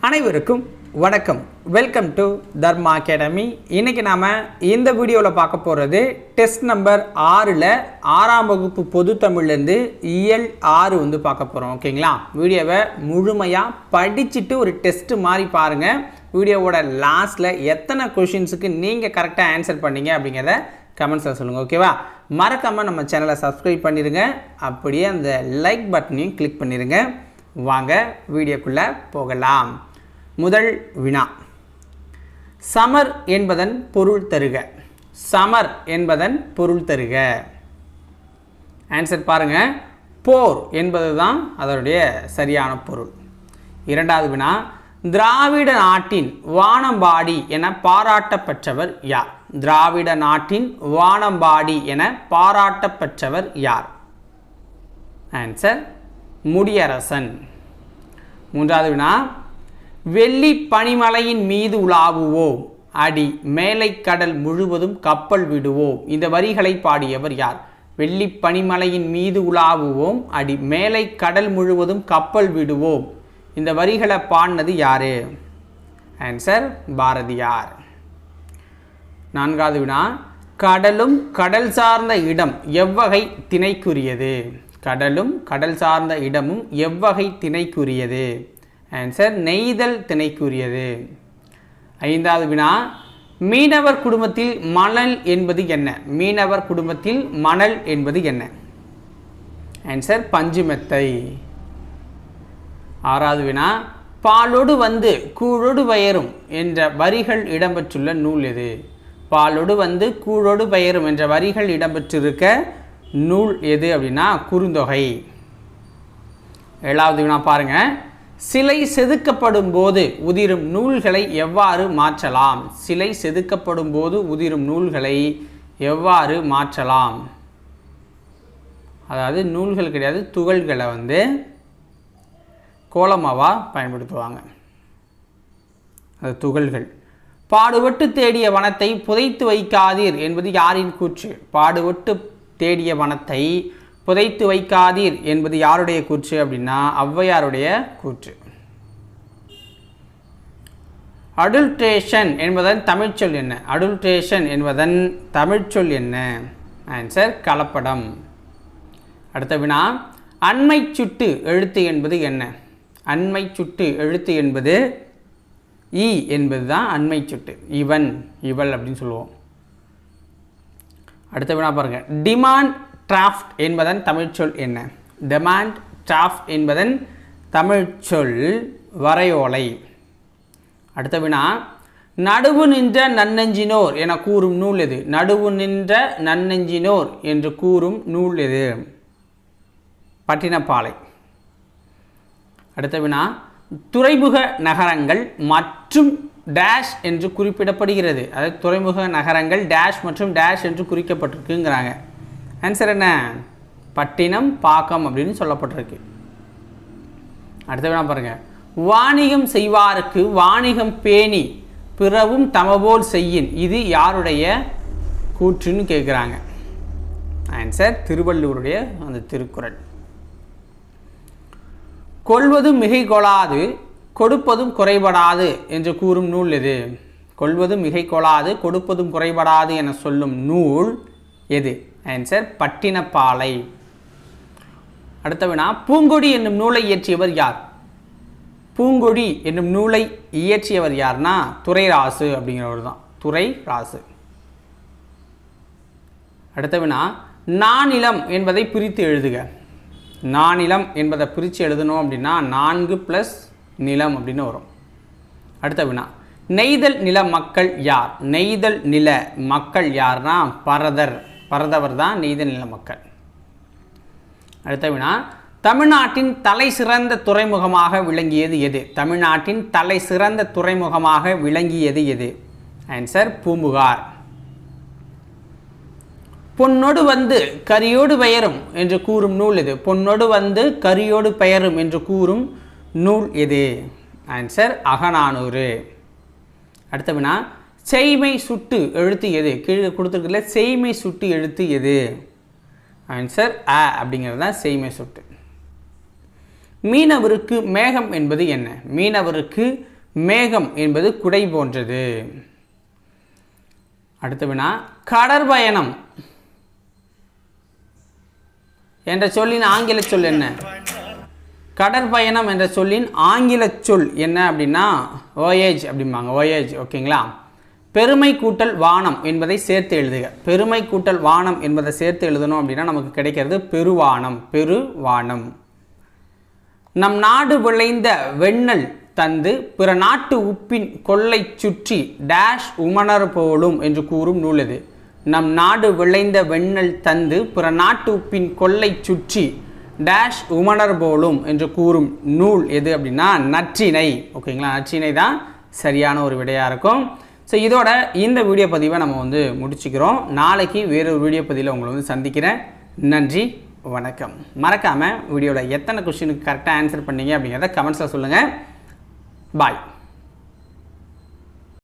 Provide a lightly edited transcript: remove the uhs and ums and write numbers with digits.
அனைவருக்கும் வணக்கம். Welcome to Dharma academy. இன்றைக்கி நாம் இந்த வீடியோவில் பார்க்க போகிறது டெஸ்ட் நம்பர் 6ல் 6ஆம் வகுப்பு பொது தமிழ்லேருந்து இயல் 6 வந்து பார்க்க போகிறோம். ஓகேங்களா? வீடியோவை முழுமையாக படிச்சுட்டு ஒரு டெஸ்ட்டு மாதிரி பாருங்கள். வீடியோவோட லாஸ்ட்டில் எத்தனை கொஷின்ஸுக்கு நீங்கள் கரெக்டாக ஆன்சர் பண்ணீங்க அப்படிங்கிறத கமெண்ட்ஸில் சொல்லுங்கள். ஓகேவா? மறக்காமல் நம்ம சேனலை சப்ஸ்கிரைப் பண்ணிடுங்க. அப்படியே அந்த லைக் பட்டனையும் கிளிக் பண்ணிடுங்க. வாங்க வீடியோக்குள்ளே போகலாம். முதல் வினா, சமர் என்பதன் பொருள் தருக. சமர் என்பதன் பொருள் தருக. ஆன்சர் பாருங்க, போர் என்பது தான் அதனுடைய சரியான பொருள். இரண்டாவது வினா, திராவிட நாட்டின் வானம்பாடி என பாராட்டப்பெற்றவர் யார்? திராவிட நாட்டின் வானம்பாடி என பாராட்டப்பெற்றவர் யார்? ஆன்சர் முடியரசன். மூன்றாவது வினா, வெள்ளி பனிமலையின் மீது உலாவுவோம், அடி மேலை கடல் முழுவதும் கப்பல் விடுவோம். இந்த வரிகளை பாடியவர் யார்? வெள்ளி பனிமலையின் மீது உலாவுவோம், அடி மேலை கடல் முழுவதும் கப்பல் விடுவோம். இந்த வரிகளை பாடினது யாரு? ஆன்சர் பாரதியார். நான்காவது வினா, கடலும் கடல் சார்ந்த இடம் எவ்வகை திணைக்குரியது? கடலும் கடல் சார்ந்த இடமும் எவ்வகை திணைக்குரியது? ஆன்சர் நெய்தல் திணைக்குரியது. ஐந்தாவது வினா, மீனவர் குடும்பத்தில் மணல் என்பது என்ன? மீனவர் குடும்பத்தில் மணல் என்பது என்ன? ஆன்சர் பஞ்சுமெத்தை. ஆறாவது வினா, பாலோடு வந்து கூழோடு பெயரும் என்ற வரிகள் இடம்பெற்றுள்ள நூல் எது? பாலோடு வந்து கூழோடு பெயரும் என்ற வரிகள் இடம்பெற்றிருக்க நூல் எது அப்படின்னா குறுந்தொகை. ஏழாவது வினா பாருங்க, சிலை செதுக்கப்படும் போது உதிரும் நூல்களை எவ்வாறு மாற்றலாம்? சிலை செதுக்கப்படும் போது உதிரும் நூல்களை எவ்வாறு மாற்றலாம்? அதாவது நூல்கள் கிடையாது, துகள்களை வந்து கோலமாவாக பயன்படுத்துவாங்க. அது துகள்கள். பாடுபட்டு தேடிய வனத்தை புதைத்து வைக்காதீர் என்பது யாரின் கூற்று? பாடுபட்டு தேடிய வனத்தை புதைத்து வைக்காதீர் என்பது யாருடைய கூற்று அப்படின்னா ஔவையாருடைய கூற்று. அடல்ட்ரேஷன் என்பதன் தமிழ்ச்சொல் என்ன? அடல்ட்ரேஷன் என்பதன் தமிழ்ச்சொல் என்ன? ஆன்சர் கலப்படம். அடுத்த வினா, அண்மை சுட்டு எழுத்து என்பது என்ன? அண்மை சுட்டு எழுத்து என்பது இ என்பது தான் அண்மை சுட்டு. இவன் இவள் அப்படின்னு சொல்லுவோம். அடுத்த வினா பாருங்க, டிமாண்ட் டிராஃப்ட் என்பதன் தமிழ்ச்சொல் என்ன? டிமாண்ட் டிராஃப்ட் என்பதன் தமிழ்ச்சொல் வரையோலை. அடுத்த வினா, நடுவு நின்ற நன்னெஞ்சினோர் என கூறும் நூல் எது? நடுவு நின்ற நன்னெஞ்சினோர் என்று கூறும் நூல் எது? பட்டினப்பாலை. அடுத்த வினா, துறைமுக நகரங்கள் மற்றும் டேஷ் என்று குறிப்பிடப்படுகிறது. அதாவது துறைமுக நகரங்கள் டேஷ் மற்றும் டேஷ் என்று குறிக்கப்பட்டிருக்குங்கிறாங்க. ஆன்சர் என்ன? பட்டினம் பாக்கம் அப்படின்னு சொல்லப்பட்டிருக்கு. அடுத்த வினா பாருங்க, வாணிகம் செய்வாருக்கு வாணிகம் பேணி பிறவும் தமபோல் செய்யின் இது யாருடைய கூற்றுன்னு கேட்குறாங்க. ஆன்சர் திருவள்ளுவருடைய அந்த திருக்குறள். கொள்வதும் மிகை கொளாது கொடுப்பதும் குறைபடாது என்று கூறும் நூல் எது? கொள்வதும் மிகை கொளாது கொடுப்பதும் குறைபடாது என சொல்லும் நூல் எது? ஆன்சர் பட்டினப்பாலை. அடுத்த வினா, பூங்கொடி என்னும் நூலை இயற்றியவர் யார்? பூங்கொடி என்னும் நூலை இயற்றியவர் யார்னா துரைராசு அப்படிங்கிறவர் தான். துரைராசு. அடுத்த வினா, நானிலம் என்பதை பிரித்து எழுதுக. நானிலம் என்பதை பிரித்து எழுதணும் அப்படின்னா 4 + நிலம் அப்படின்னு வரும். அடுத்த வினா, நெய்தல் நில மக்கள் யார்? நெய்தல் நில மக்கள் யார்னா பரதவர் தான் நெய்தல் நில மக்கள். அடுத்த வினா, தமிழ்நாட்டின் தலை சிறந்த துறைமுகமாக விளங்கியது எது? தமிழ்நாட்டின் தலை சிறந்த துறைமுகமாக விளங்கியது எது? ஆன்சர் பூம்புகார். பொன்னொடு வந்து கரியோடு பெயரும் என்று கூறும் நூல் எது? பொன்னொடு வந்து கரியோடு பெயரும் என்று கூறும் நூல் எது? ஆன்சர் அகநானூறு. அடுத்த வினா, செய்மை சுட்டு எழுத்து எது? கீழே கொடுத்துருக்கல செய்மை சுட்டு எழுத்து எது? ஆன்சர் அ அப்படிங்கிறது தான் செய்மை சுட்டு. மீனவருக்கு மேகம் என்பது என்ன? மீனவருக்கு மேகம் என்பது குடை போன்றது. அடுத்த வினா, கடற்பயணம் என்ற சொல்லின் ஆங்கில சொல் என்ன? கடற்பயணம் என்ற சொல்லின் ஆங்கில சொல் என்ன அப்படின்னா voyage அப்படிம்பாங்க. voyage. ஓகேங்களா? பெருமை கூட்டல் வானம் என்பதை சேர்த்து எழுதுக. பெருமை கூட்டல் வானம் என்பதை சேர்த்து எழுதணும் அப்படின்னா நமக்கு கிடைக்கிறது பெருவானம். பெருவானம். நம் நாடு விளைந்த வெண்ணெல் தந்து பிற நாட்டு உப்பின் கொள்ளை சுற்றி டேஷ் உமணர் போலும் என்று கூறும் நூல் எது? நம் நாடு விளைந்த வெண்ணெல் தந்து பிற நாட்டு உப்பின் கொள்ளை சுற்றி டேஷ் உமணர் போலும் என்று கூறும் நூல் எது அப்படின்னா நற்றிணை. ஓகேங்களா? நற்றிணை தான் சரியான ஒரு விடையாக இருக்கும். ஸோ இதோட இந்த வீடியோ பதிவை நம்ம முடிச்சுக்கிறோம். நாளைக்கு வேறொரு வீடியோ பதிவில் உங்களை சந்திக்கிறேன். நன்றி, வணக்கம். மறக்காமல் வீடியோவில் எத்தனை கொஸ்டினுக்கு கரெக்டாக ஆன்சர் பண்ணீங்க அப்படிங்கிறத கமெண்ட்ஸில் சொல்லுங்கள். பாய்.